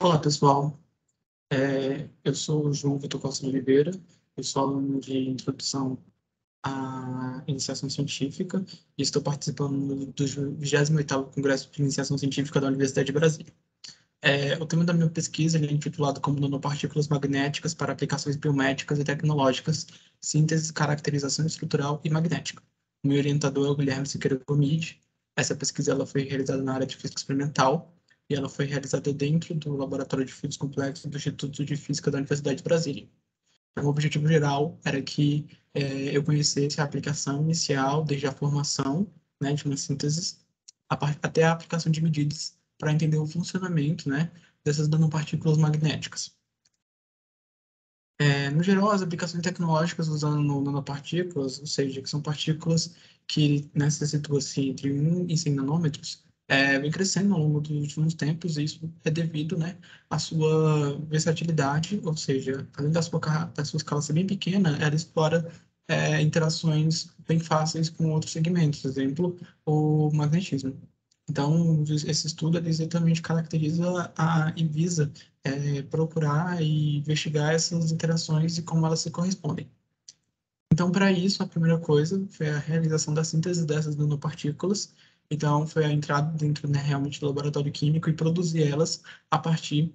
Olá, pessoal. Eu sou o João Vitor Costa de Oliveira, eu sou aluno de Introdução à Iniciação Científica e estou participando do 28º Congresso de Iniciação Científica da Universidade de Brasília. O tema da minha pesquisa ele é intitulado como Nanopartículas Magnéticas para Aplicações Biomédicas e Tecnológicas, Síntese, Caracterização Estrutural e Magnética. O meu orientador é o Guilherme Siqueira Gomide. Essa pesquisa ela foi realizada na área de Física Experimental e ela foi realizada dentro do Laboratório de Fluidos Complexos do Instituto de Física da Universidade de Brasília. O objetivo geral era que eu conhecesse a aplicação inicial, desde a formação, né, de uma síntese, até a aplicação de medidas para entender o funcionamento, né, dessas nanopartículas magnéticas. No geral, as aplicações tecnológicas usando nanopartículas, ou seja, que são partículas que se situam-se entre 1 e 100 nanômetros, vem crescendo ao longo dos últimos tempos, e isso é devido, né, à sua versatilidade, ou seja, além da sua escala ser bem pequena, ela explora interações bem fáceis com outros segmentos, por exemplo, o magnetismo. Então, esse estudo ele exatamente caracteriza e visa procurar e investigar essas interações e como elas se correspondem. Então, para isso, a primeira coisa foi a realização da síntese dessas nanopartículas. Então, foi a entrada dentro, né, realmente do laboratório químico e produzir elas a partir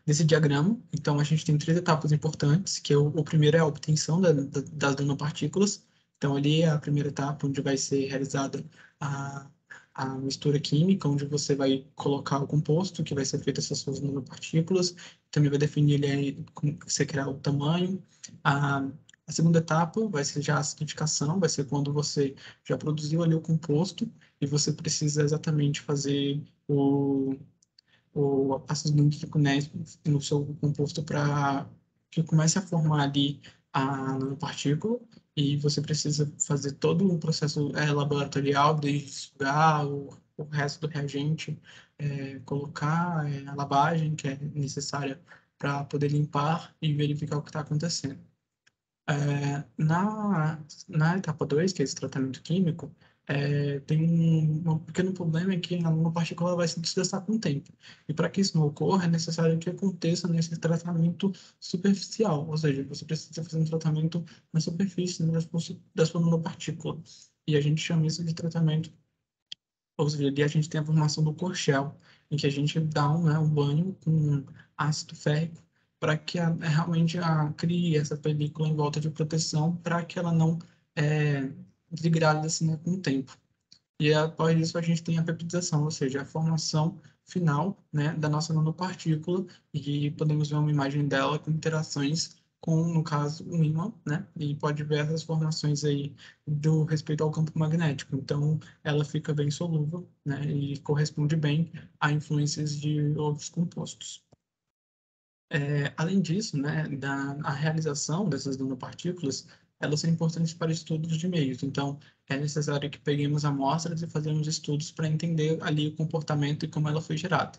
desse diagrama. Então, a gente tem três etapas importantes, que o primeiro é a obtenção das nanopartículas. Então, ali é a primeira etapa, onde vai ser realizada a, a mistura química, onde você vai colocar o composto, que vai ser feito essas suas nanopartículas. Também vai definir como você quer o tamanho. A, a segunda etapa vai ser já a acidificação, vai ser quando você já produziu ali o composto e você precisa exatamente fazer o ácido nítrico, né, no seu composto para que comece a formar ali a nanopartícula e você precisa fazer todo um processo laboratorial, desde sugar o resto do reagente, colocar a lavagem que é necessária para poder limpar e verificar o que está acontecendo. Na etapa 2, que é esse tratamento químico, tem um pequeno problema é que a nanopartícula vai se desgastar com o tempo. E para que isso não ocorra, é necessário que aconteça nesse tratamento superficial, ou seja, você precisa fazer um tratamento na superfície, né, da sua nanopartícula. E a gente chama isso de tratamento, ou seja, ali a gente tem a formação do corchel, em que a gente dá um banho com ácido férrico para que realmente crie essa película em volta de proteção para que ela não degrade assim, né, com o tempo. E após isso a gente tem a peptidação, ou seja, a formação final, né, da nossa nanopartícula e podemos ver uma imagem dela com interações com, no caso, o ímã, né, e pode ver essas formações aí do respeito ao campo magnético. Então, ela fica bem solúvel, né, e corresponde bem a influências de outros compostos. Além disso, né, a realização dessas nanopartículas, elas são importantes para estudos de meios. Então, é necessário que peguemos amostras e façamos estudos para entender ali o comportamento e como ela foi gerada.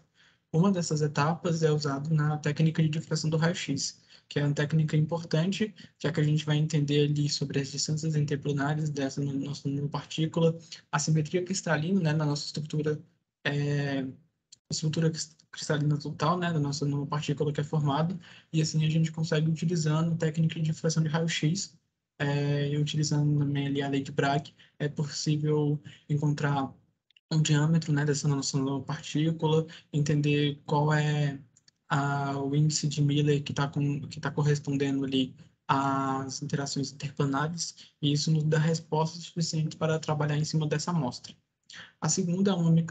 Uma dessas etapas é usada na técnica de difração do raio-x, que é uma técnica importante, já que a gente vai entender ali sobre as distâncias interplanares dessa nossa nanopartícula, a simetria cristalina, né, na nossa é, estrutura cristalina total, né, da nossa nanopartícula que é formada, e assim a gente consegue utilizando técnica de difração de raio-x, e utilizando também ali a lei de Bragg, é possível encontrar um diâmetro, né, dessa nossa nanopartícula, entender qual é o índice de Miller que tá correspondendo ali às interações interplanares, e isso nos dá respostas suficientes para trabalhar em cima dessa amostra. A segunda é uma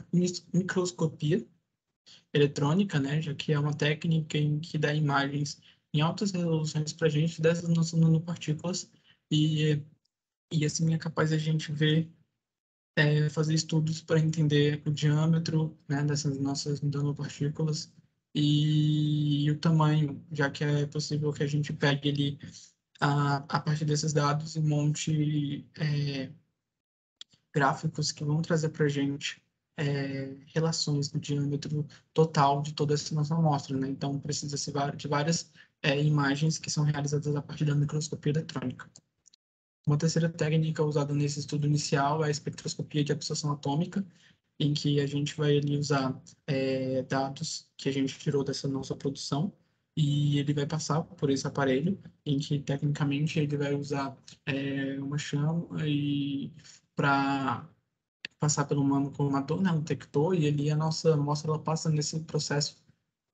microscopia eletrônica, né, já que é uma técnica em que dá imagens em altas resoluções para a gente dessas nossas nanopartículas e, e assim é capaz a gente ver, fazer estudos para entender o diâmetro, né, dessas nossas nanopartículas e o tamanho, já que é possível que a gente pegue ali a partir desses dados e monte gráficos que vão trazer para a gente relações do diâmetro total de toda essa nossa amostra, né? Então, precisa-se de várias imagens que são realizadas a partir da microscopia eletrônica. Uma terceira técnica usada nesse estudo inicial é a espectroscopia de absorção atômica, em que a gente vai ali usar dados que a gente tirou dessa nossa produção e ele vai passar por esse aparelho, em que tecnicamente ele vai usar uma chama e para passar pelo humano colmador, né, um detector, e ali a nossa amostra ela passa nesse processo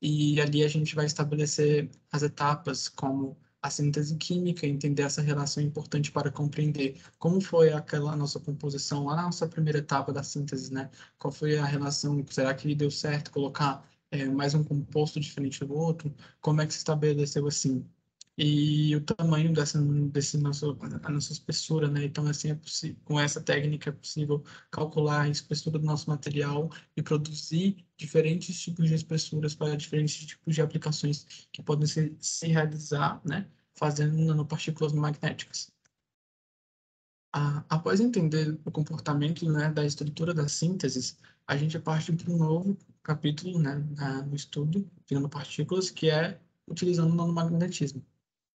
e ali a gente vai estabelecer as etapas como a síntese química, entender essa relação importante para compreender como foi aquela nossa composição lá na nossa primeira etapa da síntese, né? Qual foi a relação, será que deu certo colocar mais um composto diferente do outro? Como é que se estabeleceu assim? E o tamanho desse nosso, a nossa espessura, né? Então, assim, com essa técnica é possível calcular a espessura do nosso material e produzir diferentes tipos de espessuras para diferentes tipos de aplicações que podem se realizar, né, fazendo nanopartículas magnéticas. Após entender o comportamento, né, da estrutura das sínteses, a gente parte para um novo capítulo, né, no estudo de nanopartículas, que é utilizando o nanomagnetismo.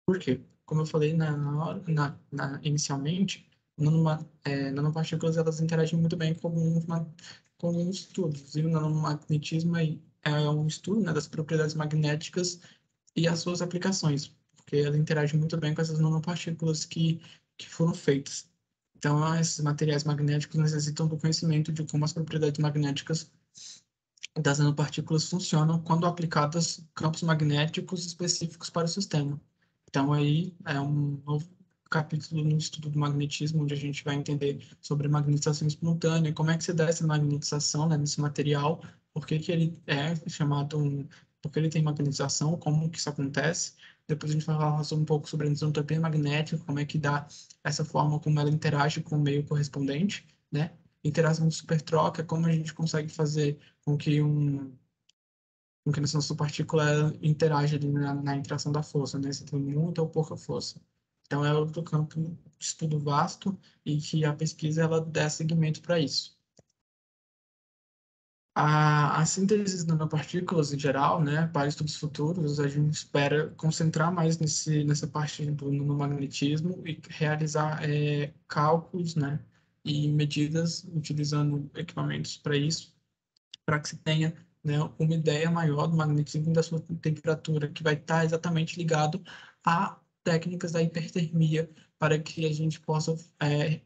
Por quê? Como eu falei inicialmente, nanopartículas elas interagem muito bem com alguns estudos. E o nanomagnetismo é um estudo, né, das propriedades magnéticas e as suas aplicações, porque ela interage muito bem com essas nanopartículas que foram feitas. Então, esses materiais magnéticos necessitam do conhecimento de como as propriedades magnéticas das nanopartículas funcionam quando aplicadas campos magnéticos específicos para o sistema. Então, aí é um novo capítulo no estudo do magnetismo, onde a gente vai entender sobre magnetização espontânea, como é que se dá essa magnetização, né, nesse material, por que que ele é chamado, por que ele tem magnetização, como que isso acontece. Depois a gente vai falar um pouco sobre a anisotropia magnética, como é que dá essa forma como ela interage com o meio correspondente, né? Interação de supertroca, como a gente consegue fazer com que essa partícula interage ali na interação da força, né? Se tem muita ou pouca força. Então, é outro campo de estudo vasto e que a pesquisa ela dá seguimento para isso. A síntese de nanopartículas, em geral, né, para estudos futuros, a gente espera concentrar mais nessa parte do nanomagnetismo e realizar cálculos, né, e medidas utilizando equipamentos para isso, para que se tenha, né, uma ideia maior do magnetismo e da sua temperatura, que vai estar exatamente ligado a técnicas da hipertermia, para que a gente possa,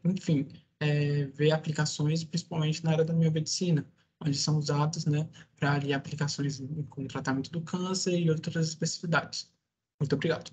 enfim, ver aplicações, principalmente na área da biomedicina, onde são usados, né, para ali aplicações com tratamento do câncer e outras especificidades. Muito obrigado.